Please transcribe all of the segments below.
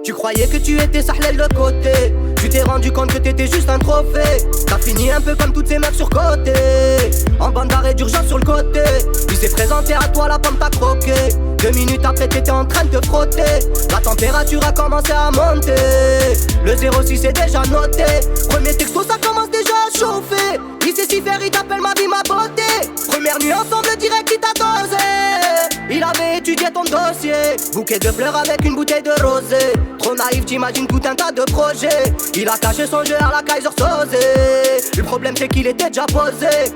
Tu croyais que tu étais sahlel de côté. Tu t'es rendu compte que t'étais juste un trophée. T'as fini un peu comme toutes ces meufs surcotées, en bande d'arrêt d'urgence sur le côté. Il s'est présenté à toi, la pomme t'a croqué. 2 minutes après t'étais en train de te frotter. La température a commencé à monter. Le 06 est déjà noté. Premier texto ça commence déjà à chauffer. Il sait s'y faire, il t'appelle ma vie, ma beauté. Première nuit ensemble, direct il t'a dosé. Il avait étudié ton dossier. Bouquet de fleurs avec une bouteille de rosée. Trop naïf, t'imagines tout un tas de projets. Il a caché son jeu à la Kaiser Soze. Le problème c'est qu'il était déjà posé.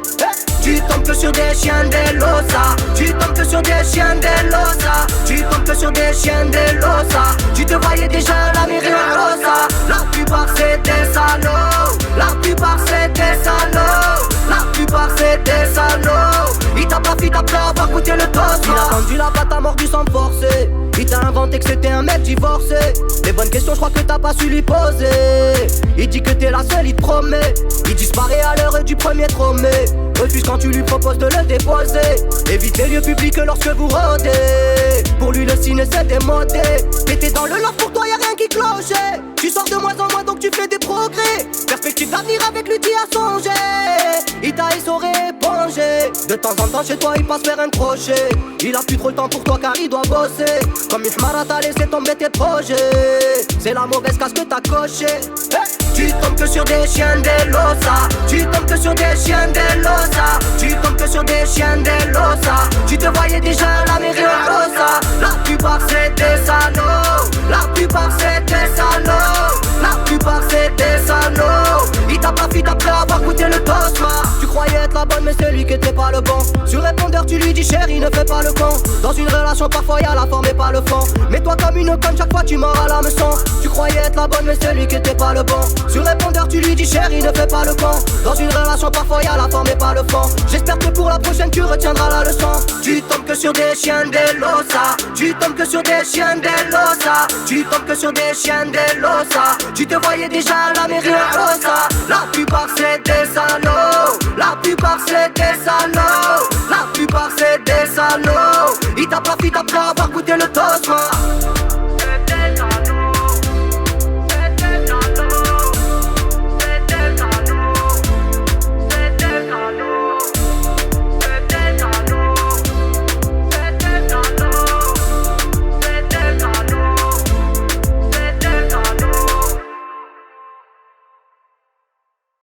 Tu tombes que sur des chiens de l'osa. Tu tombes que sur des chiens de l'osa. Tu tombes que sur des chiens de l'osa. Tu te voyais déjà la mairie rosa. La plupart c'est des salauds. La plupart c'est des salauds. La plupart c'est des salauds. Il t'a pas fait après avoir goûté le toast. Il a tendu la patte à mordu sans me forcer. Il t'a inventé que c'était un mec divorcé. Les bonnes questions je crois que t'as pas su lui poser. Il dit que t'es la seule, il te promet. Il disparaît à l'heure du premier tromé. Refuse quand tu lui proposes de le déposer. Évite les lieux publics lorsque vous rôdez. Pour lui le ciné c'est démodé. T'étais dans le love, pour toi y'a rien qui clochait. Tu sors de moins en moins donc tu fais des progrès. Perspective d'avenir avec lui t'y as songé. Il t'a essoré, épongé. De temps en temps chez toi il passe faire un crochet. Il a plus trop le temps pour toi car il doit bosser. Comme une Mara t'as laissé tomber tes projets. C'est la mauvaise case que t'as coché. Tu tombes que sur des chiens de l'osa. Tu tombes que sur des chiens de l'osa. Tu tombes que sur des chiens de l'osa. Tu te voyais déjà la mairie rosa. La plupart c'est des salauds. La plupart c'est des salauds. La plupart c'est des salauds. Il t'a pas fait après avoir goûté le toast. Tu croyais être la bonne mais c'est lui qui était pas le bon. Sur répondeur tu lui dis chérie ne fais pas le con. Dans une relation parfois y'a la forme et pas le fond. Mais toi comme une conne chaque fois tu mords à la leçon. Tu croyais être la bonne mais c'est lui qui était pas le bon. Sur répondeur tu lui dis chérie ne fais pas le con. Dans une relation parfois y'a la forme et pas le fond. J'espère que pour la prochaine tu retiendras la leçon. Tu tombes que sur des chiens de l'osa. Tu tombes que sur des chiens de l'osa. Tu tombes que sur des chiens de l'osa. Tu te voyais déjà la mairie rosa. La plupart c'est des salauds. La plupart c'est des salauds. La plupart c'est des salauds. Il t'a pas fait après avoir goûté le toast.